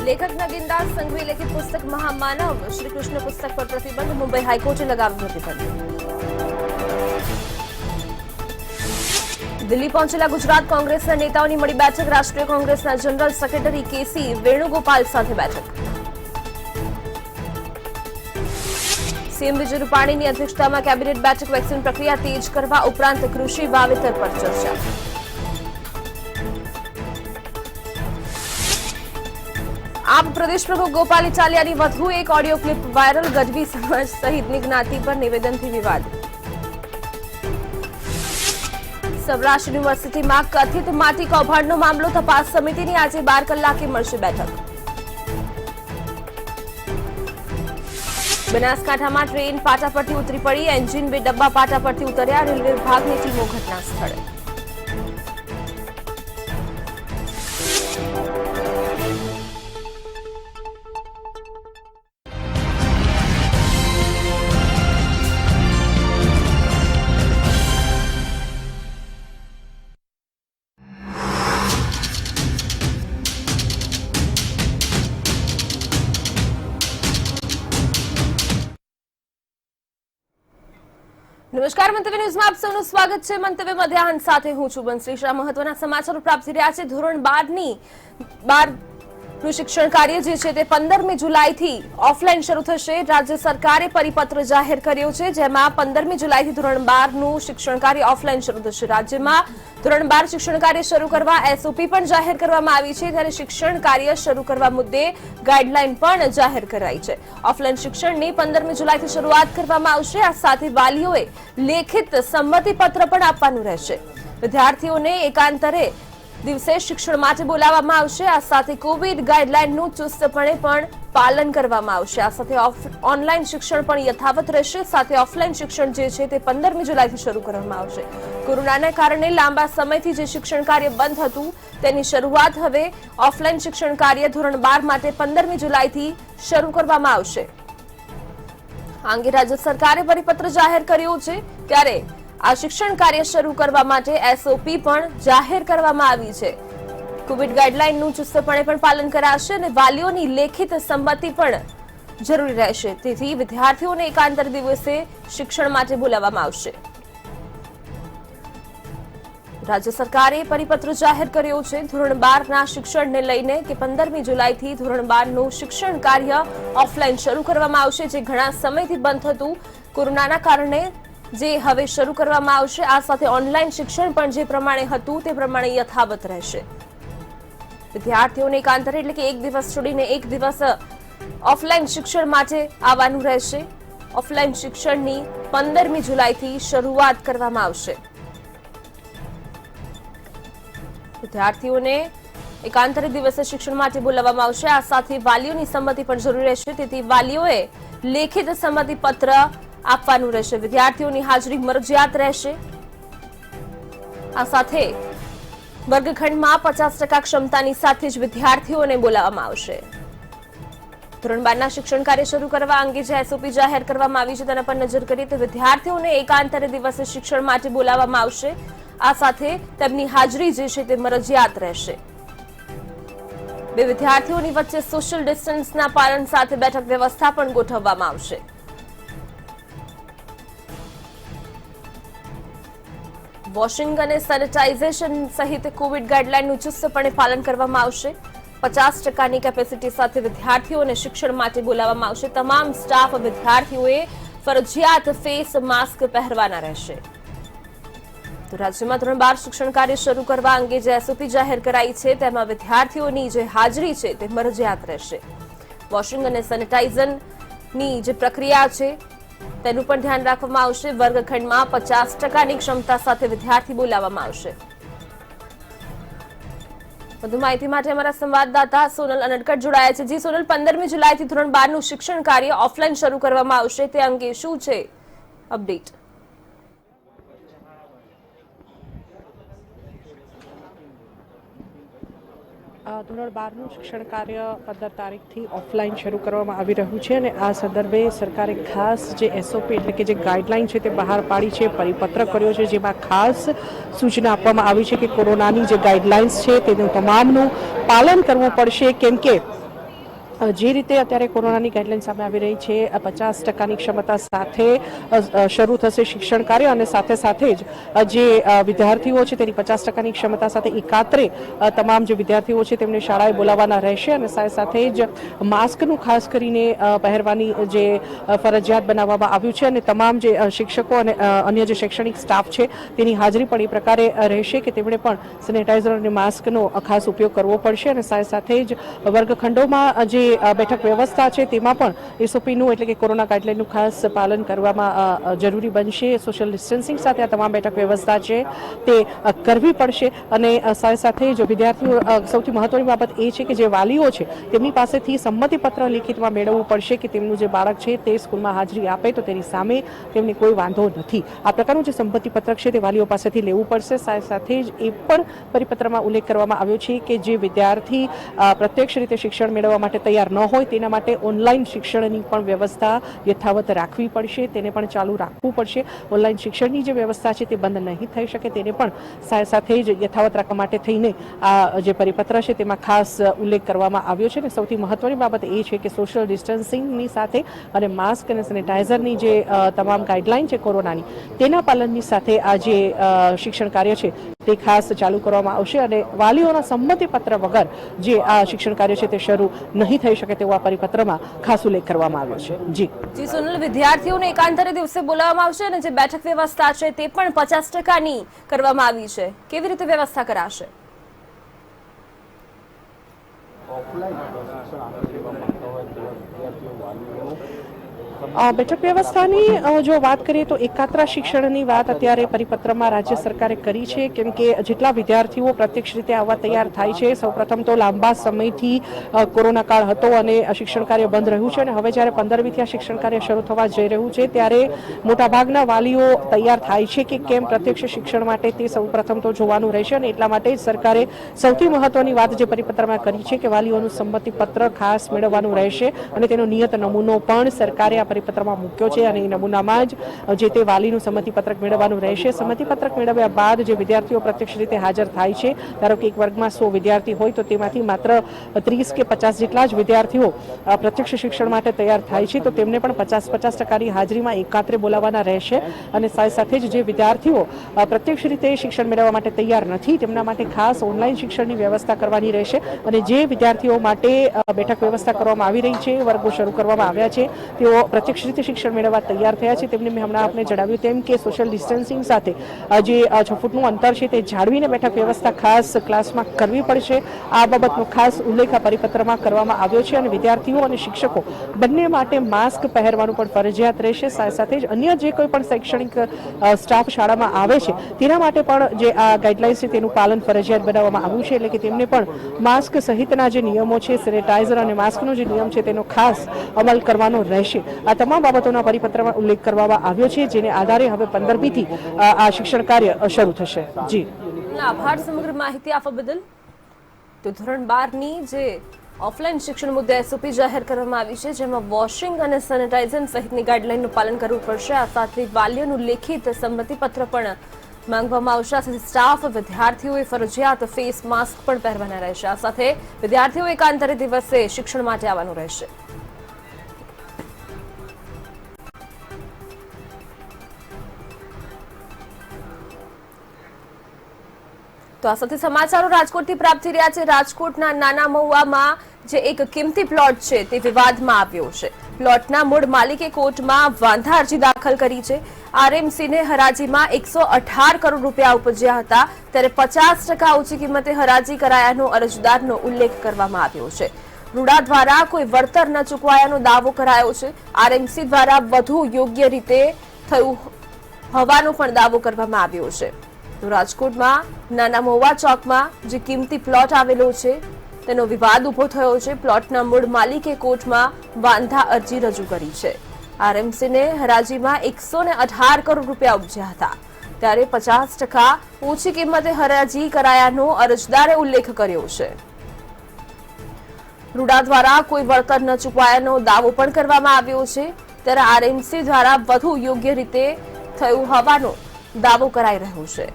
लेखक नगीनदास संघवी लिखित पुस्तक महामानव श्री कृष्ण पुस्तक पर प्रतिबंध मुंबई हाईकोर्टे लगाव्यो प्रतिबंध। दिल्ही पहुंचेला गुजरात कांग्रेसना नेताओनी मળી બેઠક રાષ્ટ્રીય કોંગ્રેસના જનરલ સેક્રેટરી કેસી વેણુગોપાલ સાથે બેઠક। સીએમ વિજય રૂપાણીની અધ્યક્ષતામાં કેબિનેટ બેઠક વેક્સિન પ્રક્રિયા તેજ કરવા ઉપરાંત કૃષિ વાવેતર પર ચર્ચા। आप प्रदेश प्रमुख गोपाल इटालियानी વધુ એક ઓડિયો ક્લિપ વાયરલ। ગઢવી સમાજ સહિતની જ્ઞાતિ પર નિવેદનથી વિવાદ। સૌરાષ્ટ્ર યુનિવર્સિટીમાં કથિત માટી કૌભાંડનો મામલો તપાસ સમિતિની આજે 12 કલાકે મળશે બેઠક। બનાસકાંઠામાં ટ્રેન પાટા પરથી ઉતરી પડી, એન્જિન 2 ડબ્બા પાટા પરથી ઉતર્યા। રેલવે વિભાગની ટીમો ઘટના સ્થળે। नमस्कार, मंतव्य न्यूज में आप सबનું સ્વાગત છે। મંતવ્ય મધ્યાહન સાથે હું છું બંસરી શાહ। મહત્વના સમાચારો પ્રાપ્ત થઈ રહ્યા છે। ધોરણ 12 નું શિક્ષણ કાર્ય જે છે તે 15મી જુલાઈથી ઓફલાઈન શરૂ થશે। રાજ્ય સરકારે પરિપત્ર જાહેર કર્યો છે, જેમાં 15મી જુલાઈથી ધોરણ 12 નું શિક્ષણ કાર્ય ઓફલાઈન શરૂ થશે। રાજ્યમાં ધોરણ 12 શિક્ષણ કાર્ય શરૂ કરવા એસઓપી પણ જાહેર કરવામાં આવી છે, ત્યારે શિક્ષણ કાર્ય શરૂ કરવા મુદ્દે ગાઈડલાઈન પણ જાહેર કરાઈ છે। ઓફલાઈન શિક્ષણની 15મી જુલાઈથી શરૂઆત કરવામાં આવશે। આ સાથે વાલીઓએ લેખિત સંમતિ પત્ર પણ આપવાનું રહેશે। વિદ્યાર્થીઓને એકાંતરે દિવસે શિક્ષણ માટે બોલાવવામાં આવશે। આ સાથે કોવિડ ગાઈડલાઈનનું ચુસ્તપણે પણ પાલન કરવામાં આવશે। આ સાથે ઓનલાઈન શિક્ષણ પણ યથાવત રહેશે। સાથે ઓફલાઈન શિક્ષણ જે છે તે 15મી જુલાઈથી શરૂ કરવામાં આવશે। કોરોનાના કારણે લાંબા સમયથી જે શિક્ષણ કાર્ય બંધ હતું તેની શરૂઆત હવે ઓફલાઈન શિક્ષણ કાર્ય ધોરણ 12 માટે 15મી જુલાઈથી શરૂ કરવામાં આવશે। આ અંગે રાજ્ય સરકારે પરિપત્ર જાહેર કર્યો છે, ત્યારે આ શિક્ષણ કાર્ય શરૂ કરવા માટે એસઓપી પણ જાહેર કરવામાં આવી છે। કોવિડ ગાઈડલાઈનનું ચુસ્તપણે પણ પાલન કરાશે અને વાલીઓની લેખિત સંમતિ પણ જરૂરી રહેશે। તેથી વિદ્યાર્થીઓને એકાંતર દિવસે શિક્ષણ માટે બોલાવવામાં આવશે। રાજ્ય સરકારે પરિપત્ર જાહેર કર્યો છે। ધોરણ 12ના શિક્ષણને લઈને કે 15મી જુલાઈથી ધોરણ 12નું શિક્ષણ કાર્ય ઓફલાઈન શરૂ કરવામાં આવશે, જે ઘણા સમયથી બંધ હતું કોરોનાના કારણે, જે હવે શરૂ કરવામાં આવશે। આ સાથે ઓનલાઈન શિક્ષણ પણ જે પ્રમાણે હતું તે પ્રમાણે યથાવત રહેશે। વિદ્યાર્થીઓને એકાંતરે એટલે કે એક દિવસ છોડીને એક દિવસ ઓફલાઈન શિક્ષણ માટે આવવાનું રહેશે। ઓફલાઈન શિક્ષણની 15મી જુલાઈથી શરૂઆત કરવામાં આવશે। વિદ્યાર્થીઓને એકાંતરે દિવસે શિક્ષણ માટે બોલાવવામાં આવશે। આ સાથે વાલીઓની સંમતિ પણ જરૂરી રહેશે, તેથી વાલીઓએ લેખિત સંમતિ પત્ર આપવાનું રહેશે। વિદ્યાર્થીઓની હાજરી મરજિયાત રહેશે। આ સાથે વર્ગખંડમાં 50% ક્ષમતાની સાથે જ વિદ્યાર્થીઓને બોલાવવામાં આવશે। ધોરણ 12ના શિક્ષણ કાર્ય શરૂ કરવા અંગે જે એસઓપી જાહેર કરવામાં આવી છે તેના પર નજર કરીએ તો વિદ્યાર્થીઓને એકાંતરે દિવસે શિક્ષણ માટે બોલાવવામાં આવશે। આ સાથે તેમની હાજરી જે છે તે મરજિયાત રહેશે। બે વિદ્યાર્થીઓની વચ્ચે સોશિયલ ડિસ્ટન્સના પાલન સાથે બેઠક વ્યવસ્થા પણ ગોઠવવામાં આવશે। વોશિંગ અને સેનિટાઇઝેશન સહિત કોવિડ ગાઈડલાઈનનું ચુસ્તપણે પાલન કરવામાં આવશે। 50%ની કેપેસિટી સાથે વિદ્યાર્થીઓને શિક્ષણ માટે બોલાવવામાં આવશે। તમામ સ્ટાફ વિદ્યાર્થીઓએ ફરજિયાત ફેસ માસ્ક પહેરવાના રહેશે। તો રાજ્યમાં ધોરણ 12 શિક્ષણ કાર્ય શરૂ કરવા અંગે જે એસઓપી જાહેર કરાઈ છે તેમાં વિદ્યાર્થીઓની જે હાજરી છે તે મરજિયાત રહેશે। વોશિંગ અને સેનિટાઇઝેશનની જે પ્રક્રિયા છે તેનું પણ ધ્યાન રાખવામાં આવશે। વર્ગખંડમાં 50%ની ક્ષમતા સાથે વિદ્યાર્થી બોલાવવામાં આવશે। વધુ માહિતી માટે અમારા સંવાદદાતા સોનલ અનડકટ જોડાયા છે। જી સોનલ, 15મી જુલાઈથી ધોરણ 12નું શિક્ષણ કાર્ય ઓફલાઈન શરૂ કરવામાં આવશે, તે અંગે શું છે અપડેટ? ધોરણ 12નું શિક્ષણ કાર્ય 15 તારીખથી ઓફલાઈન શરૂ કરવામાં આવી રહ્યું છે અને આ સંદર્ભે સરકારે ખાસ જે એસઓપી એટલે કે જે ગાઈડલાઈન છે તે બહાર પાડી છે, પરિપત્ર કર્યો છે, જેમાં ખાસ સૂચના આપવામાં આવી છે કે કોરોનાની જે ગાઈડલાઇન્સ છે તેનું તમામનું પાલન કરવું પડશે, કેમ કે જે રીતે અત્યારે કોરોનાની ગાઈડલાઈન સામે આવી રહી છે 50%ની ક્ષમતા સાથે શરૂ થશે શિક્ષણ કાર્ય અને સાથે સાથે જ જે વિદ્યાર્થીઓ છે તેની 50%ની ક્ષમતા સાથે એકાત્રે તમામ જે વિદ્યાર્થીઓ છે તેમને શાળાએ બોલાવવાના રહેશે અને સાથે સાથે જ માસ્કનું ખાસ કરીને પહેરવાની જે ફરજિયાત બનાવવામાં આવ્યું છે અને તમામ જે શિક્ષકો અને અન્ય જે શૈક્ષણિક સ્ટાફ છે તેની હાજરી પણ એ પ્રકારે રહેશે કે તેમણે પણ સેનેટાઈઝર અને માસ્કનો ખાસ ઉપયોગ કરવો પડશે અને સાથે સાથે જ વર્ગખંડોમાં જે બેઠક વ્યવસ્થા છે તેમાં પણ એસઓપીનું એટલે કે કોરોના ગાઈડલાઈનનું ખાસ પાલન કરવામાં જરૂરી બનશે. સોશિયલ ડિસ્ટન્સિંગ સાથે આ તમામ બેઠક વ્યવસ્થા છે તે કરવી પડશે અને સાથે સાથે જો વિદ્યાર્થીઓ સૌથી મહત્વની બાબત એ છે કે જે વાલીઓ છે તેમની પાસેથી સંમતિપત્ર લેખિતમાં મેળવવું પડશે કે તેમનું જે બાળક છે તે સ્કૂલમાં હાજરી આપે તો તેની સામે તેમને કોઈ વાંધો નથી. આ પ્રકારનું જે સંમતિપત્રક છે તે વાલીઓ પાસેથી લેવું પડશે. સાથે સાથે જ એ પણ પરિપત્રમાં ઉલ્લેખ કરવામાં આવ્યો છે કે જે વિદ્યાર્થી પ્રત્યક્ષ રીતે શિક્ષણ મેળવવા માટે તૈયાર ન હોય તેના માટે ઓનલાઈન શિક્ષણની પણ વ્યવસ્થા યથાવત રાખવી પડશે, તેને પણ ચાલુ રાખવું પડશે. ઓનલાઈન શિક્ષણની જે વ્યવસ્થા છે તે બંધ નહીં થઈ શકે તેને પણ સાથે જ યથાવત રાખવા માટે થઈને આ જે પરિપત્ર છે તેમાં ખાસ ઉલ્લેખ કરવામાં આવ્યો છે અને સૌથી મહત્વની બાબત એ છે કે સોશિયલ ડિસ્ટન્સિંગની સાથે અને માસ્ક અને સેનેટાઈઝરની જે તમામ ગાઈડલાઈન છે કોરોનાની તેના પાલનની સાથે આ જે શિક્ષણ કાર્ય છે તે ખાસ ચાલુ કરવામાં આવશે અને વાલીઓના સંમતિપત્ર વગર જે આ શિક્ષણ કાર્ય છે તે શરૂ નહીં થઈ શકે તેવો આ પરિપત્રમાં ખાસ ઉલ્લેખ કરવામાં આવ્યો છે. જી સોનલ, વિદ્યાર્થીઓને એકાંતરે દિવસે બોલાવવામાં આવશે અને જે બેઠક વ્યવસ્થા છે તે પણ 50%ની કરવામાં આવી છે. કેવી રીતે વ્યવસ્થા કરાશે? બેઠક વ્યવસ્થાની જો વાત કરીએ તો એકાત્રા શિક્ષણની વાત અત્યારે પરિપત્રમાં રાજ્ય સરકારે કરી છે કેમ કે જેટલા વિદ્યાર્થીઓ પ્રત્યક્ષ રીતે આવવા તૈયાર થાય છે સૌપ્રથમ તો લાંબા સમયથી કોરોના કાળ હતો અને શિક્ષણ કાર્ય બંધ રહ્યું છે અને હવે જ્યારે 15મીથી આ શિક્ષણ કાર્ય શરૂ થવા જઈ રહ્યું છે ત્યારે મોટાભાગના વાલીઓ તૈયાર થાય છે કે કેમ પ્રત્યક્ષ શિક્ષણ માટે તે સૌપ્રથમ તો જોવાનું રહેશે અને એટલા માટે જ સરકારે સૌથી મહત્વની વાત જે પરિપત્રમાં કરી છે કે વાલીઓનું સંમતિપત્ર ખાસ મેળવવાનું રહેશે અને તેનો નિયત નમૂનો પણ સરકારે પરિપત્રમાં મૂક્યો છે અને એ નમૂનામાં જ જે તે વાલીનું સંમતિપત્રક મેળવવાનું રહેશે. સંમતિપત્રક મેળવ્યા બાદ જે વિદ્યાર્થીઓ પ્રત્યક્ષ રીતે હાજર થાય છે, ધારો કે એક વર્ગમાં 100 વિદ્યાર્થી હોય તો તેમાંથી માત્ર 30 કે 50 જેટલા જ વિદ્યાર્થીઓ પ્રત્યક્ષ શિક્ષણ માટે તૈયાર થાય છે તો તેમને પણ 50% હાજરીમાં એકાત્રે બોલાવવાના રહેશે અને સાથે સાથે જ જે વિદ્યાર્થીઓ પ્રત્યક્ષ રીતે શિક્ષણ મેળવવા માટે તૈયાર નથી તેમના માટે ખાસ ઓનલાઈન શિક્ષણની વ્યવસ્થા કરવાની રહેશે અને જે વિદ્યાર્થીઓ માટે બેઠક વ્યવસ્થા કરવામાં આવી રહી છે, વર્ગો શરૂ કરવામાં આવ્યા છે, તેઓ પ્રત્યક્ષ રીતે શિક્ષણ મેળવવા તૈયાર થયા છે તેમને મેં હમણાં આપને જણાવ્યું તેમ કે સોશિયલ ડિસ્ટન્સિંગ સાથે જે 6 ફૂટનું અંતર છે તે જાળવીને બેઠક વ્યવસ્થા ખાસ ક્લાસમાં કરવી પડશે. આ બાબતનો ખાસ ઉલ્લેખ આ પરિપત્રમાં કરવામાં આવ્યો છે અને વિદ્યાર્થીઓ અને શિક્ષકો બંને માટે માસ્ક પહેરવાનું પણ ફરજિયાત રહેશે. સાથે સાથે જ અન્ય જે કોઈ પણ શૈક્ષણિક સ્ટાફ શાળામાં આવે છે તેના માટે પણ જે આ ગાઈડલાઇન્સ છે તેનું પાલન ફરજિયાત બનાવવામાં આવ્યું છે એટલે કે તેમને પણ માસ્ક સહિતના જે નિયમો છે, સેનેટાઈઝર અને માસ્કનો જે નિયમ છે તેનો ખાસ અમલ કરવાનો રહેશે. આ તમામ બાબતોના પરિપત્રમાં ઉલ્લેખ કરવામાં આવ્યો છે જેને આધારે હવે 15મીથી આ શિક્ષણ કાર્ય શરૂ થશે. જી આભાર સમગ્ર માહિતી આપવા બદલ. તો ધોરણ 12ની જે ઓફલાઈન શિક્ષણ મુદ્દે એસઓપી જાહેર કરવામાં આવી છે જેમાં વોશિંગ અને સેનેટાઇઝર સહિતની ગાઈડલાઈનનું પાલન કરવું પડશે. આ સાથે વાલીઓનું લેખિત સંમતિપત્ર પણ માંગવામાં આવશે. આ સાથે સ્ટાફ વિદ્યાર્થીઓએ ફરજિયાત ફેસ માસ્ક પણ પહેરવાના રહેશે. આ સાથે વિદ્યાર્થીઓ એકાંતરે દિવસે શિક્ષણ માટે આવવાનું રહેશે. તો આ સાથે સમાચારો રાજકોટથી પ્રાપ્ત થઈ રહ્યા છે. રાજકોટના નાના મહુવામાં જે એક કિંમતી પ્લોટ છે તે વિવાદમાં આવ્યો છે. પ્લોટના મૂળ માલિકે કોર્ટમાં વાંધા અરજી દાખલ કરી છે. આરએમસીને હરાજીમાં 118 કરોડ રૂપિયા ઉપજ્યા હતા ત્યારે 50% ઓછી કિંમતે હરાજી કરાયાનો અરજદારનો ઉલ્લેખ કરવામાં આવ્યો છે. રૂડા દ્વારા કોઈ વળતર ન ચૂકવાયાનો દાવો કરાયો છે. આરએમસી દ્વારા વધુ યોગ્ય રીતે થયું હોવાનો પણ દાવો કરવામાં આવ્યો છે. તો રાજકોટમાં નાના મહુવા ચોકમાં જે કિંમતી પ્લોટ આવેલો છે તેનો વિવાદ ઉભો થયો છે. પ્લોટના મૂળ માલિકે કોર્ટમાં વાંધા અરજી રજૂ કરી છે. આરએમસીને હરાજીમાં 118 કરોડ રૂપિયા ઉપજ્યા હતા ત્યારે 50% ઓછી કિંમતે હરાજી કરાયાનો અરજદારે ઉલ્લેખ કર્યો છે. રૂડા દ્વારા કોઈ વળતર ન ચૂકવાયાનો દાવો પણ કરવામાં આવ્યો છે ત્યારે આરએમસી દ્વારા વધુ યોગ્ય રીતે થયું હોવાનો દાવો કરાઈ રહ્યો છે.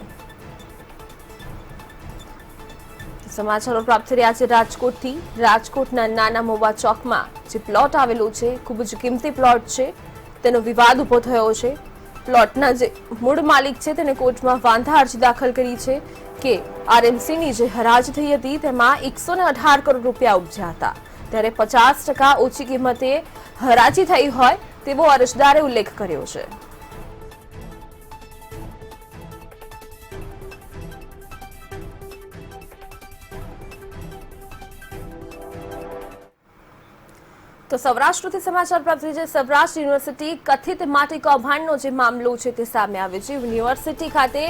સમાચારો પ્રાપ્ત થઈ રહ્યા છે રાજકોટથી. રાજકોટના નાના મોવા ચોકમાં જે પ્લોટ આવેલો છે, ખૂબ જ કિંમતી પ્લોટ છે, તેનો વિવાદ ઉભો થયો છે. પ્લોટના જે મૂળ માલિક છે તેને કોર્ટમાં વાંધા અરજી દાખલ કરી છે કે આરએમસીની જે હરાજી થઈ હતી તેમાં 118 કરોડ રૂપિયા ઉપજ્યા હતા, ત્યારે 50% ઓછી કિંમતે હરાજી થઈ હોય તેવો અરજદારે ઉલ્લેખ કર્યો છે. તો સૌરાષ્ટ્રથી સમાચાર પ્રાપ્ત થઈ છે. સૌરાષ્ટ્ર યુનિવર્સિટી કથિત માટી કૌભાંડનો જે મામલો છે તે સામે આવ્યો છે. યુનિવર્સિટી ખાતે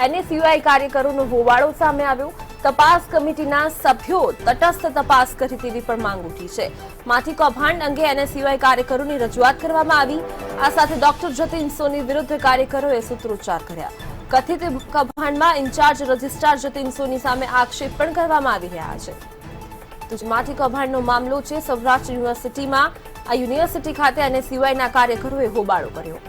એનએસયુઆઈ કાર્યકરોનો હોબાળો સામે આવ્યો. તપાસ કમિટીના સભ્યો તટસ્થ તપાસ કરે તેવી પણ માંગ ઉઠી છે. માટી કૌભાંડ અંગે એનએસયુઆઈ કાર્યકરોની રજૂઆત કરવામાં આવી. આ સાથે ડોક્ટર જતીન સોની વિરુદ્ધ કાર્યકરોએ સૂત્રોચ્ચાર કર્યા. કથિત કૌભાંડમાં ઇન્ચાર્જ રજિસ્ટ્રાર જતીન સોની સામે આક્ષેપ પણ કરવામાં આવી રહ્યા છે. માટી કૌભાંડનો મામલો છે. સૌરાષ્ટ્ર યુનિવર્સિટીમાં આ યુનિવર્સિટી ખાતે એનએસયુઆઈના કાર્યકરોએ હોબાળો કર્યો.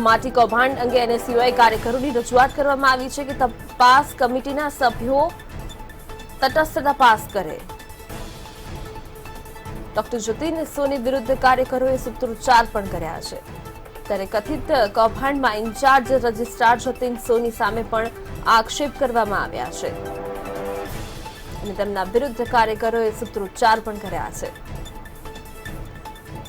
માટી કૌભાંડ અંગે એનએસયુઆઈ કાર્યકરોની રજૂઆત કરવામાં આવી છે કે તપાસ કમિટીના સભ્યો તટસ્થ તપાસ કરે. ડોક્ટર જતીન સોની વિરુદ્ધ કાર્યકરોએ સૂત્રોચ્ચાર પણ કર્યા છે. ત્યારે કથિત કૌભાંડમાં ઇન્ચાર્જ રજિસ્ટ્રાર જતીન સોની સામે પણ આક્ષેપ કરવામાં આવ્યા છે અને તેમના વિરુદ્ધ કાર્યકરોએ સૂત્રોચ્ચાર પણ કર્યા છે.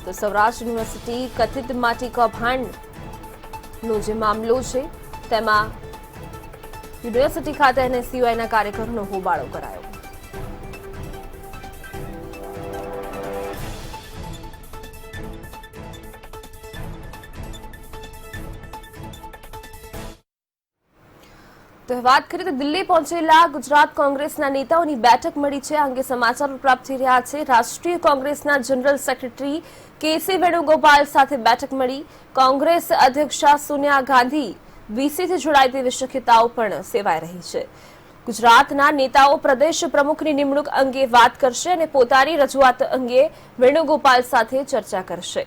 તો સૌરાષ્ટ્ર યુનિવર્સિટી કથિત માટી કૌભાંડનો જે મામલો છે તેમાં યુનિવર્સિટી ખાતે એનએસયુઆઈના કાર્યકરોનો હોબાળો કરાયો. તો વાત કરીએ તો દિલ્હી પહોંચેલા ગુજરાત કોંગ્રેસના નેતાઓની બેઠક મળી છે. આ અંગે સમાચારો પ્રાપ્ત થઈ રહ્યા છે. રાષ્ટ્રીય કોંગ્રેસના જનરલ સેક્રેટરી કેસી વેણુગોપાલ સાથે બેઠક મળી. કોંગ્રેસ અધ્યક્ષા સોનિયા ગાંધી વીસીથી જોડાય તેવી શક્યતાઓ પણ સેવાઈ રહી છે. ગુજરાતના નેતાઓ પ્રદેશ પ્રમુખની નિમણૂક અંગે વાત કરશે અને પોતાની રજૂઆત અંગે વેણુગોપાલ સાથે ચર્ચા કરશે.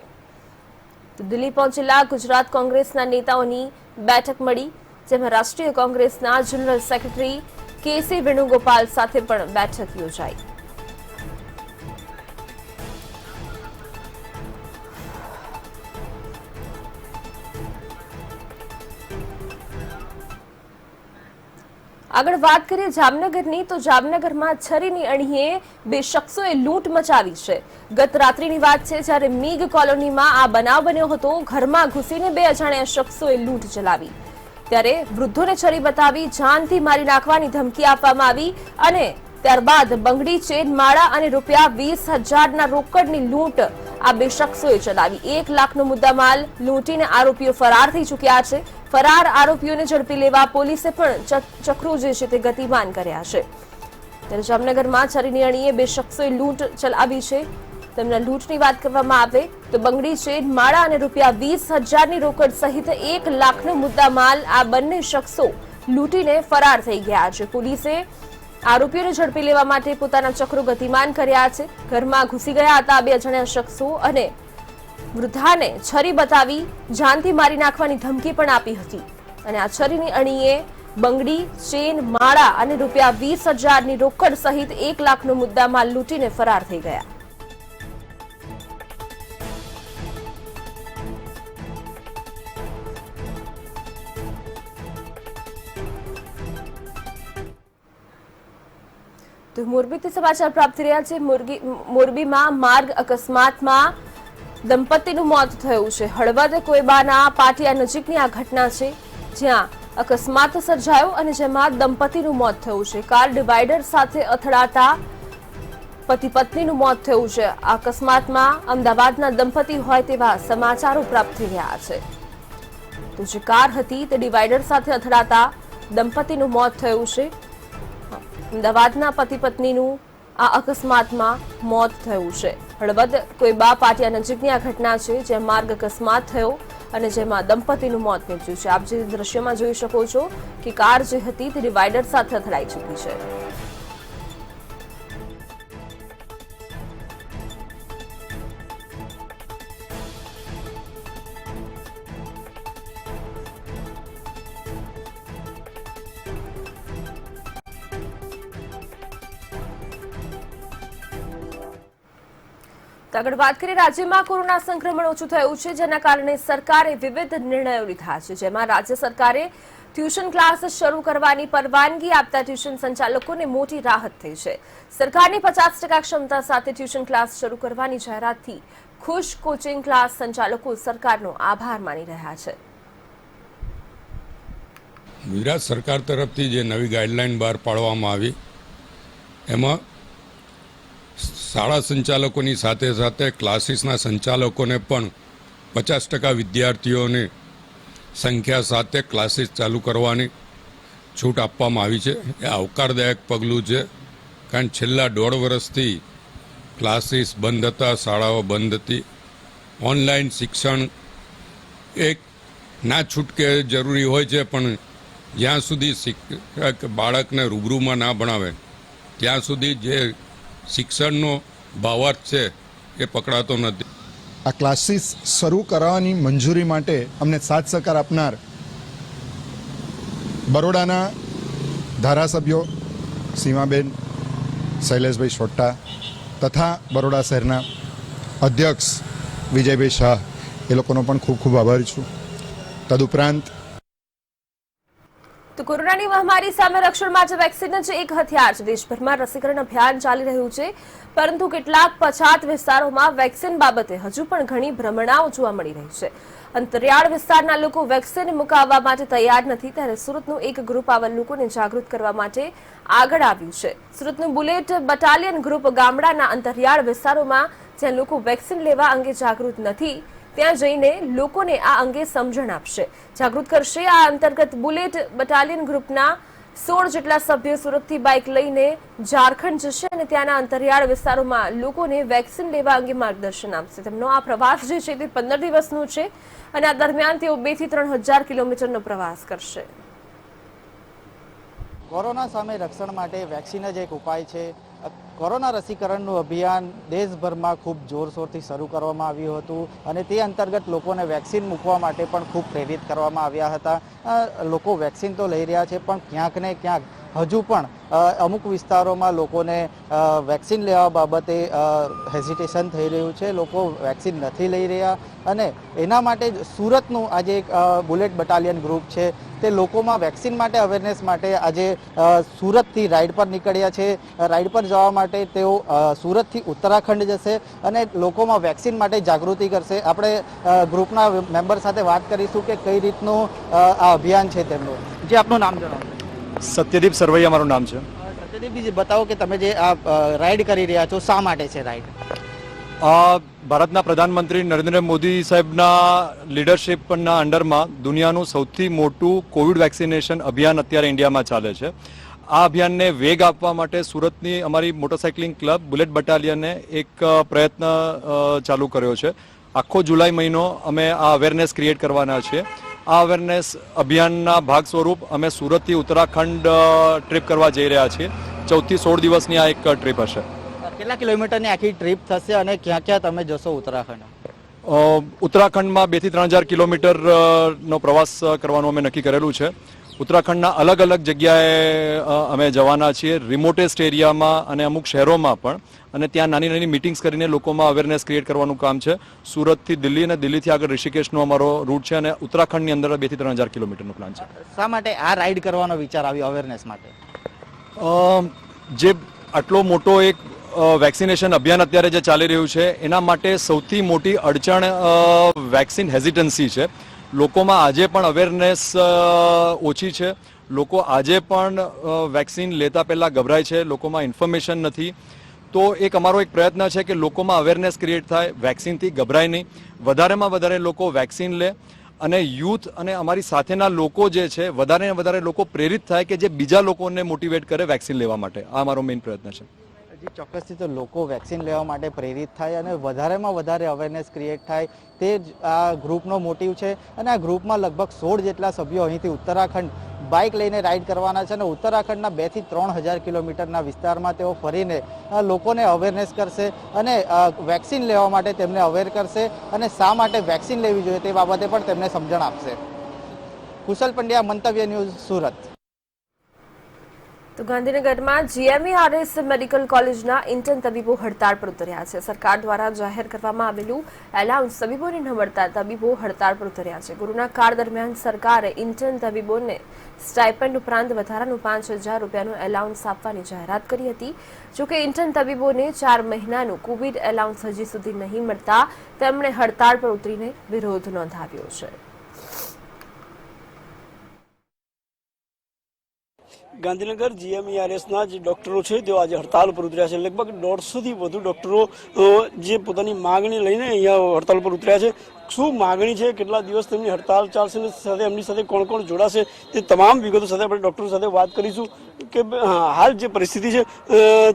દિલ્હી પહોંચેલા ગુજરાત કોંગ્રેસના નેતાઓની બેઠક મળી, જેમાં રાષ્ટ્રીય કોંગ્રેસના જનરલ સેક્રેટરી કેસી વેણુગોપાલ સાથે પણ બેઠક યોજાઈ. આગળ વાત કરીએ જામનગરની, તો જામનગરમાં છરીની અણીએ બે શખ્સોએ લૂંટ મચાવી છે. ગત રાત્રિની વાત છે, જ્યારે મીગ કોલોનીમાં આ બનાવ બન્યો હતો. ઘરમાં ઘૂસીને બે અજાણ્યા શખ્સોએ લૂંટ ચલાવી, ત્યારે વૃદ્ધોને છરી બતાવી જાનથી મારી નાખવાની ધમકી આપવામાં આવી અને ત્યારબાદ બંગડી, ચેન, માળા અને રૂપિયા 20,000ના રોકડની લૂંટ આ બે શખ્સોએ ચલાવી. 1 લાખનો મુદ્દામાલ લૂંટીને આરોપીઓ ફરાર થઈ ચૂક્યા છે. ફરાર આરોપીઓને ઝડપી લેવા પોલીસે પણ ચક્રો જે છે તે ગતિમાન કર્યા છે. ત્યારે જામનગરમાં છરીની અણીએ બે શખ્સોએ લૂંટ ચલાવી છે. તેમના લૂંટની વાત કરવામાં આવે તો બંગડી, ચેન, માળા અને રૂપિયા 20,000ની રોકડ સહિત 1 લાખનો મુદ્દામાલ આ બંને શખ્સો લૂંટીને ફરાર થઈ ગયા છે. પોલીસે આરોપીઓને ઝડપી લેવા માટે પોતાના ચક્રો ગતિમાન કર્યા છે. ઘરમાં ઘૂસી ગયા હતા બે અજાણ્યા શખ્સો અને વૃદ્ધાને છરી બતાવી જાનથી મારી નાખવાની ધમકી પણ આપી હતી. અને આ છરીની અણીએ બંગડી, ચેન, માળા અને રૂપિયા 20,000ની રોકડ સહિત 1 લાખનો મુદ્દામાલ લૂંટીને ફરાર થઈ ગયા. તો મોરબીથી સમાચાર પ્રાપ્ત થઈ રહ્યા છે. મોરબીમાં માર્ગ અકસ્માતમાં દંપતીનું મોત થયું છે. હળવદ કોયબાના પાટિયા નજીકની આ ઘટના છે, જ્યાં અકસ્માત સર્જાયો અને જેમાં દંપતીનું મોત થયું છે. કાર ડિવાઈડર સાથે અથડાતા પતિ પત્નીનું મોત થયું છે. આ અકસ્માતમાં અમદાવાદના દંપતી હોય તેવા સમાચારો પ્રાપ્ત થઈ રહ્યા છે. તો જે કાર હતી તે ડિવાઈડર સાથે અથડાતા દંપતીનું મોત થયું છે. અમદાવાદના પતિ પત્નીનું આ અકસ્માતમાં મોત થયું છે. હળવદ કોઈબા પાટિયા નજીકની આ ઘટના છે, જ્યાં માર્ગ અકસ્માત થયો અને જેમાં દંપતીનું મોત નીપજ્યું છે. આપ જે દ્રશ્યમાં જોઈ શકો છો કે કાર જે હતી તે ડિવાઈડર સાથે અથડાઈ ચૂકી છે. આગળ વાત કરીએ, રાજ્યમાં કોરોના સંક્રમણ ઓછું થયું છે, જેના કારણે સરકારે વિવિધ નિર્ણયો લીધા છે, જેમાં રાજ્ય સરકારે ટ્યુશન ક્લાસ શરૂ કરવાની પરવાનગી આપતા ટ્યુશન સંચાલકોને મોટી રાહત થઈ છે. સરકારની 50% ક્ષમતા સાથે ટ્યુશન ક્લાસ શરૂ કરવાની જાહેરાતથી ખુશ કોચિંગ ક્લાસ સંચાલકો સરકારનો આભાર માની રહ્યા છે. ગુજરાત સરકાર તરફથી જે નવી ગાઈડલાઈન બહાર પાડવામાં આવી એમાં શાળા સંચાલકોની સાથે સાથે ક્લાસીસના સંચાલકોને પણ 50% વિદ્યાર્થીઓની સંખ્યા સાથે ક્લાસીસ ચાલુ કરવાની છૂટ આપવામાં આવી છે. એ આવકારદાયક પગલું છે, કારણ છેલ્લા 1.5 વર્ષથી ક્લાસીસ બંધ હતા, શાળાઓ બંધ હતી. ઓનલાઈન શિક્ષણ એક ના છૂટકે જરૂરી હોય છે, પણ જ્યાં સુધી શિક્ષક બાળકને રૂબરૂમાં ના ભણાવે ત્યાં સુધી જે શિક્ષણનો ભાવાર્થ છે એ પકડાતો નથી. આ ક્લાસીસ શરૂ કરાવવાની મંજૂરી માટે અમને સાથ સહકાર આપનાર બરોડાના ધારાસભ્યો સીમાબેન, શૈલેષભાઈ શોટ્ટા તથા બરોડા શહેરના અધ્યક્ષ વિજયભાઈ શાહ, એ લોકોનો પણ ખૂબ ખૂબ આભારી છું. તદુપરાંત તો કોરોનાની મહામારી સામે રક્ષણ માટે વેક્સિન જ એક હથિયાર છે. દેશભરમાં રસીકરણ અભિયાન ચાલી રહ્યું છે, પરંતુ કેટલાક પછાત વિસ્તારોમાં વેક્સિન બાબતે હજુ પણ ઘણી ભ્રમણાઓ જોવા મળી રહી છે. અંતરિયાળ વિસ્તારના લોકો વેક્સિન મુકાવવા માટે તૈયાર નથી, ત્યારે સુરતનું એક ગ્રુપ આવા લોકોને જાગૃત કરવા માટે આગળ આવ્યું છે. સુરતનું બુલેટ બટાલિયન ગ્રુપ ગામડાના અંતરિયાળ વિસ્તારોમાં જ્યાં લોકો વેક્સિન લેવા અંગે જાગૃત નથી ત્યાં જઈને લોકોને આ અંગે સમજણ આપશે, જાગૃત કરશે. આ અંતર્ગત બુલેટ બટાલિયન ગ્રુપના 16 જેટલા સભ્યો સુરતથી બાઇક લઈને ઝારખંડ જશે અને ત્યાંના અંતરિયાળ વિસ્તારોમાં લોકોને વેક્સિન લેવા અંગે માર્ગદર્શન આપશે. તેમનો આ પ્રવાસ જે છે તે 15 દિવસનો છે અને આ દરમિયાન તેઓ 2 થી 3000 કિલોમીટરનો પ્રવાસ કરશે. કોરોના સામે રક્ષણ માટે વેક્સિન જ એક ઉપાય છે. કોરોના રસીકરણનું અભિયાન દેશભરમાં ખૂબ જોરશોરથી શરૂ કરવામાં આવ્યું હતું અને તે અંતર્ગત લોકોને વેક્સિન મૂકવા માટે પણ ખૂબ પ્રેરિત કરવામાં આવ્યા હતા. લોકો વેક્સિન તો લઈ રહ્યા છે, પણ ક્યાંક ને ક્યાંક હજુ પણ અમુક વિસ્તારોમાં લોકોને વેક્સિન લેવા બાબતે હેઝિટેશન થઈ રહ્યું છે. લોકો વેક્સિન નથી લઈ રહ્યા અને એના માટે સુરતનું આજે એક બુલેટ બટાલિયન ગ્રુપ છે તે લોકોમાં વેક્સિન માટે અવેરનેસ માટે આજે સુરતથી રાઇડ પર નીકળ્યા છે. રાઇડ પર જવા માટે તેઓ સુરતથી ઉત્તરાખંડ જશે અને લોકોમાં વેક્સિન માટે જાગૃતિ કરશે. આપણે ગ્રુપના મેમ્બર સાથે વાત કરીશું કે કઈ રીતનું આ અભિયાન છે તેમનું. જે આપનું નામ જણાવો. સત્યદીપ સરવૈયા મારું નામ છે. સત્યદીપજી, બતાવો કે તમે જે આ રાઇડ કરી રહ્યા છો, શા માટે છે રાઇડ? ભારતના પ્રધાનમંત્રી નરેન્દ્ર મોદી સાહેબના લીડરશીપના અંડરમાં દુનિયાનું સૌથી મોટું કોવિડ વેક્સિનેશન અભિયાન અત્યારે ઇન્ડિયામાં ચાલે છે. આ અભિયાનને વેગ આપવા માટે સુરતની અમારી મોટરસાઇકલિંગ ક્લબ બુલેટ બટાલિયને એક પ્રયત્ન ચાલુ કર્યો છે. આખો જુલાઈ મહિનો અમે આ અવેરનેસ ક્રિએટ કરવાના છીએ. આ અવેરનેસ અભિયાનના ભાગ સ્વરૂપ અમે સુરતથી ઉત્તરાખંડ ટ્રીપ કરવા જઈ રહ્યા છીએ. 14 થી 16 દિવસની આ એક ટ્રીપ હશે. કેટલા કિલોમીટરની આખી ટ્રીપ થશે અને ક્યાં ક્યાં તમે જશો ઉત્તરાખંડ? ઉત્તરાખંડમાં 2 થી 3000 કિલોમીટરનો પ્રવાસ કરવાનું અમે નક્કી કરેલું છે. ઉત્તરાખંડના અલગ અલગ જગ્યાએ અમે જવાના છીએ, રિમોટેસ્ટ એરિયામાં અને અમુક શહેરોમાં પણ, અને ત્યાં નાની નાની મિટિંગ્સ કરીને લોકોમાં અવેરનેસ ક્રિએટ કરવાનું કામ છે. સુરતથી દિલ્હી અને દિલ્હીથી આગળ ઋષિકેશનો અમારો રૂટ છે અને ઉત્તરાખંડની અંદર 2 થી 3000 કિલોમીટરનો પ્લાન છે. શા માટે આ રાઇડ કરવાનો વિચાર આવ્યો અવેરનેસ માટે? જે આટલો મોટો એક વેક્સિનેશન અભિયાન અત્યારે જે ચાલી રહ્યું છે એના માટે સૌથી મોટી અડચણ વેક્સિન હેઝિટન્સી છે. લોકોમાં આજે પણ અવેરનેસ ઓછી છે. લોકો આજે પણ વેક્સિન લેતા પહેલાં ગભરાય છે, લોકોમાં ઇન્ફોર્મેશન નથી. તો એક અમારો એક પ્રયત્ન છે કે લોકોમાં અવેરનેસ ક્રિએટ થાય, વેક્સિનથી ગભરાય નહીં, વધારેમાં વધારે લોકો વેક્સિન લે અને યુથ અને અમારી સાથેના લોકો જે છે વધારે ને વધારે લોકો પ્રેરિત થાય કે જે બીજા લોકોને મોટિવેટ કરે વેક્સિન લેવા માટે. આ અમારો મેઇન પ્રયત્ન છે. જી, ચોક્કસથી તો લોકો વેક્સિન લેવા માટે પ્રેરિત થાય અને વધારેમાં વધારે અવેરનેસ ક્રિએટ થાય તે જ આ ગ્રુપનો મોટિવ છે. અને આ ગ્રુપમાં લગભગ 16 જેટલા સભ્યો અહીંથી ઉત્તરાખંડ બાઇક લઈને રાઇડ કરવાના છે અને ઉત્તરાખંડના 2 થી 3000 કિલોમીટરના વિસ્તારમાં તેઓ ફરીને લોકોને અવેરનેસ કરશે અને વેક્સિન લેવા માટે તેમને અવેર કરશે અને શા માટે વેક્સિન લેવી જોઈએ તે બાબતે પણ તેમને સમજણ આપશે. કુશલ પંડ્યા, મંતવ્ય ન્યૂઝ, સુરત. તો ગાંધીનગરમાં GMERS મેડિકલ કોલેજના ઇન્ટર્ન તબીબો હડતાળ પર ઉતર્યા છે. સરકાર દ્વારા જાહેર કરવામાં આવેલું એલાઉન્સ તબીબોને ન મળતા તબીબો હડતાળ પર ઉતર્યા છે. કોરોના કાળ દરમિયાન સરકારે ઇન્ટર્ન તબીબોને સ્ટાઇપેન્ડ ઉપરાંત વધારાનું 5,000 રૂપિયાનું એલાઉન્સ આપવાની જાહેરાત કરી હતી. જોકે ઇન્ટર્ન તબીબોને 4 મહિનાનું કોવિડ એલાઉન્સ હજી સુધી નહીં મળતા તેમણે હડતાળ પર ઉતરીને વિરોધ નોંધાવ્યો છે. ગાંધીનગર GMERSના જે ડૉક્ટરો છે તેઓ આજે હડતાલ પર ઉતર્યા છે. લગભગ 150થી વધુ ડૉક્ટરો જે પોતાની માગણી લઈને અહીંયા હડતાલ પર ઉતર્યા છે. શું માગણી છે, કેટલા દિવસ તેમની હડતાલ ચાલશે અને સાથે એમની સાથે કોણ કોણ જોડાશે તે તમામ વિગતો સાથે આપણે ડૉક્ટરો સાથે વાત કરીશું કે હાલ જે પરિસ્થિતિ છે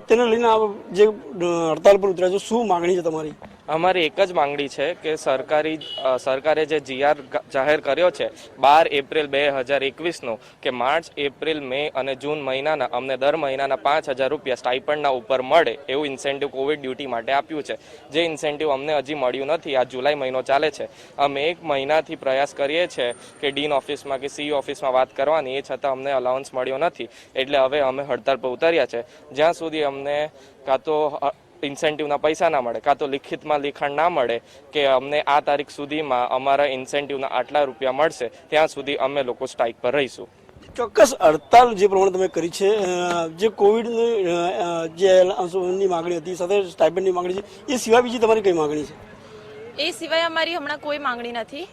તેને લઈને જે હડતાલ પર ઉતર્યા છે શું માગણી છે તમારી? અમારી એક જ માંગણી છે કે સરકારે જે GR જાહેર કર્યો છે 12 એપ્રિલ 2021નો કે માર્ચ, એપ્રિલ, મે અને જૂન મહિનાના અમને દર મહિનાના 5,000 રૂપિયા સ્ટાઇપન્ડના ઉપર મળે એવું ઇન્સેન્ટિવ કોવિડ ડ્યુટી માટે આપ્યું છે. જે ઇન્સેન્ટિવ અમને હજી મળ્યું નથી. આ જુલાઈ મહિનો ચાલે છે. અમે 1 મહિનાથી પ્રયાસ કરીએ છીએ કે ડીન ઓફિસમાં કે CE ઓફિસમાં વાત કરવાની, એ છતાં અમને અલાઉન્સ મળ્યો નથી. એટલે હવે અમે હડતાળ પર ઉતર્યા છે. જ્યાં સુધી અમને કાં તો ઇન્સેન્ટિવના પૈસા ના મળે, કાં તો લિખિતમાં લિખાણ ના મળે કે અમને આ તારીખ સુધીમાં અમારા ઇન્સેન્ટિવના આટલા રૂપિયા મળશે, ત્યાં સુધી અમે લોકો સ્ટ્રાઇક પર રહીશું. ચોક્કસ હડતાલ જે પ્રમાણે તમે કરી છે, જે કોવિડની જે એલાઉન્સની માગણી હતી સાથે સ્ટાઇપેન્ડની માગણી છે, એ સિવાય બીજી તમારી કઈ માગણી છે? એ સિવાય અમારી હમણાં કોઈ માંગણી નથી.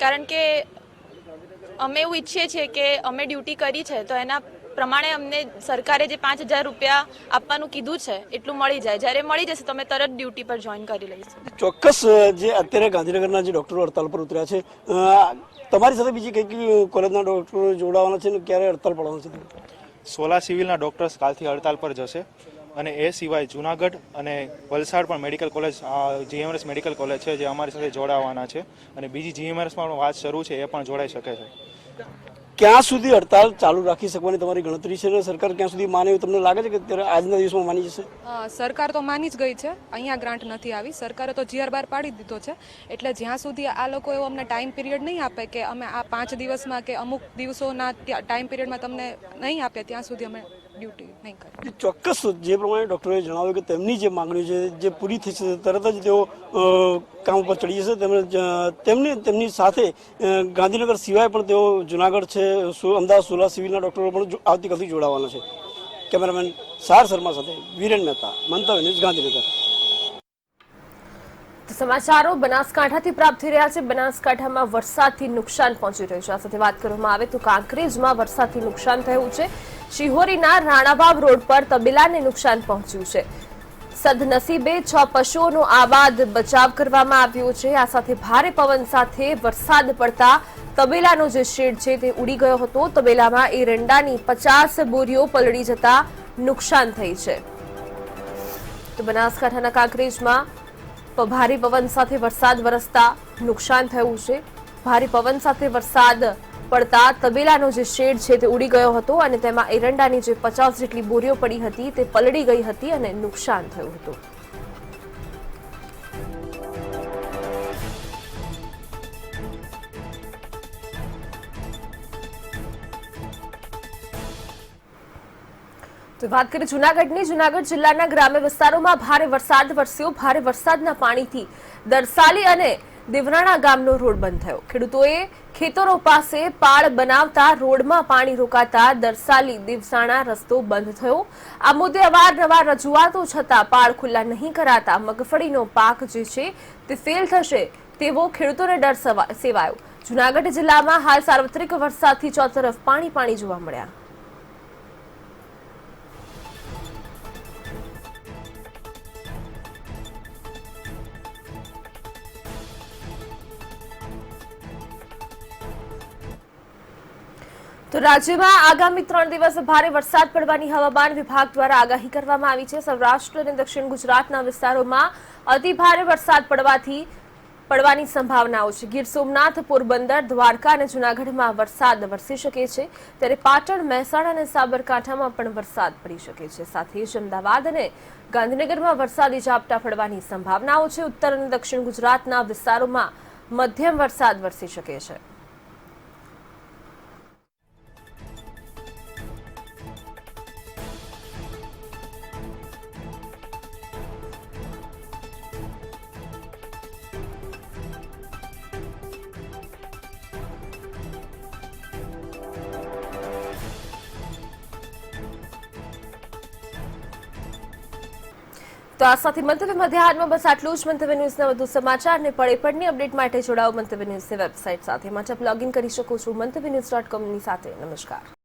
કારણ કે અમે એવું ઈચ્છીએ છીએ કે અમે ડ્યુટી કરી છે તો એના પ્રમાણે અમને સરકારે જે 5,000 રૂપિયા આપવાનું કીધું છે એટલું મળી જાય. જ્યારે મળી જશે તો અમે તરત ડ્યુટી પર જોઈન કરી લઈશું. ચોક્કસ જે અત્યારે ગાંધીનગરના જે ડૉક્ટરો હડતાલ પર ઉતર્યા છે, તમારી સાથે બીજી કઈ કોલેજના ડૉક્ટરો જોડાવાના છે ને ક્યારે હડતાલ પડવાનું છે? 16 સિવિલના ડૉક્ટર્સ કાલથી હડતાલ પર જશે અને એ સિવાય જુનાગઢ અને વલસાડ પણ medical college GMERS medical college છે જે અમારી સાથે જોડાવાના છે અને બીજી GMERSમાં પણ વાત શરૂ છે, એ પણ જોડાઈ શકે છે. ક્યાં સુધી હડતાલ ચાલુ રાખી શકવાની તમારી ગણતરી છે? સરકાર ક્યાં સુધી માને એવું તમને લાગે છે કે અત્યારે આજના દિવસમાં માની જશે? સરકાર તો માની જ ગઈ છે. અહીંયા ગ્રાન્ટ નથી આવી. સરકારે તો GR બહાર પાડી દીધો છે. એટલે જ્યાં સુધી આ લોકો એવો અમને ટાઈમ પીરિયડ નહીં આપે કે અમે આ 5 દિવસમાં કે અમુક દિવસોના ટાઈમ પીરિયડમાં તમને નહીં આપે ત્યાં સુધી અમે ડ્યુટી નહીં કરીએ. ચોક્કસ જે પ્રમાણે ડૉક્ટરોએ જણાવ્યું કે તેમની જે માંગણીઓ છે જે પૂરી થશે તરત જ તેઓ કામ ઉપર ચડી જશે. તેમની સાથે ગાંધીનગર સિવાય પણ તેઓ જુનાગઢ છે, અમદાવાદ 16 સિવિલના ડૉક્ટરો પણ આવતીકાલથી જોડાવાના છે. કેમેરામેન સાર શર્મા સાથે વિરેન મહેતા, મંતવ્ય ન્યૂઝ, ગાંધીનગર. સમાચારો બનાસકાંઠાથી પ્રાપ્ત થઈ રહ્યા છે. બનાસકાંઠામાં વરસાદથી નુકસાન પહોંચી રહ્યું છે. આ સાથે વાત કરવામાં આવે તો કાંકરેજમાં વરસાદથી નુકસાન થયું છે. શિહોરીના રાણાવાવ રોડ પર તબેલાને નુકસાન પહોંચ્યું છે. સદનસીબે 6 પશુઓનો આબાદ બચાવ કરવામાં આવ્યો છે. આ સાથે ભારે પવન સાથે વરસાદ પડતા તબેલાનો જે શેડ છે તે ઉડી ગયો હતો. તબેલામાં એરંડાની 50 બોરીઓ પલળી જતા નુકસાન થઈ છે. તો બનાસકાંઠાના કાંકરેજમાં ભારે પવન સાથે વરસાદ વરસતા નુકસાન થયું છે. ભારે પવન સાથે વરસાદ પડતા તબેલાનો જે શેડ છે તે ઉડી ગયો હતો અને તેમાં એરંડાની જે 50 જેટલી બોરીઓ પડી હતી તે પલળી ગઈ હતી અને નુકસાન થયું હતું. તો વાત કરીએ જૂનાગઢની. જૂનાગઢ જિલ્લાના ગ્રામ્ય વિસ્તારોમાં ભારે વરસાદ વરસ્યો. ભારે વરસાદના પાણીથી દરસાલી અને દેવરાણા ગામનો રોડ બંધ થયો. ખેડૂતોએ ખેતરો પાસે પાળ બનાવતા રોડમાં પાણી રોકાતા દરસાલી દેવસાણા રસ્તો બંધ થયો. આ મુદ્દે અવારનવાર રજૂઆતો છતાં પાળ ખુલ્લા નહીં કરાતા મગફળીનો પાક જે છે તે ફેલ થશે તેવો ખેડૂતોને ડર સેવાયો. જૂનાગઢ જિલ્લામાં હાલ સાર્વત્રિક વરસાદથી ચોતરફ પાણી જોવા મળ્યા. તો રાજ્યમાં આગામી 3 દિવસ ભારે વરસાદ પડવાની હવામાન વિભાગ દ્વારા આગાહી કરવામાં આવી છે. સૌરાષ્ટ્ર અને દક્ષિણ ગુજરાતના વિસ્તારોમાં અતિ ભારે વરસાદ પડવાની સંભાવનાઓ છે. ગીર સોમનાથ, પોરબંદર, દ્વારકા અને જૂનાગઢમાં વરસાદ વરસી શકે છે. ત્યારે પાટણ, મહેસાણા અને સાબરકાંઠામાં પણ વરસાદ પડી શકે છે. સાથે જ અમદાવાદ અને ગાંધીનગરમાં વરસાદી ઝાપટા પડવાની સંભાવનાઓ છે. ઉત્તર અને દક્ષિણ ગુજરાતના વિસ્તારોમાં મધ્યમ વરસાદ વરસી શકે છે. તો આ સાથે મંતવ્ય મધ્યાહનમાં બસ આટલું જ. મંતવ્ય ન્યૂઝના વધુ સમાચાર અને પળે અપડેટ માટે જોડાઓ મંતવ્ય ન્યૂઝની વેબસાઇટ સાથે. માટે આપ લોગિન કરી શકો છો મંતવ્ય ન્યૂઝ.com ની સાથે. નમસ્કાર.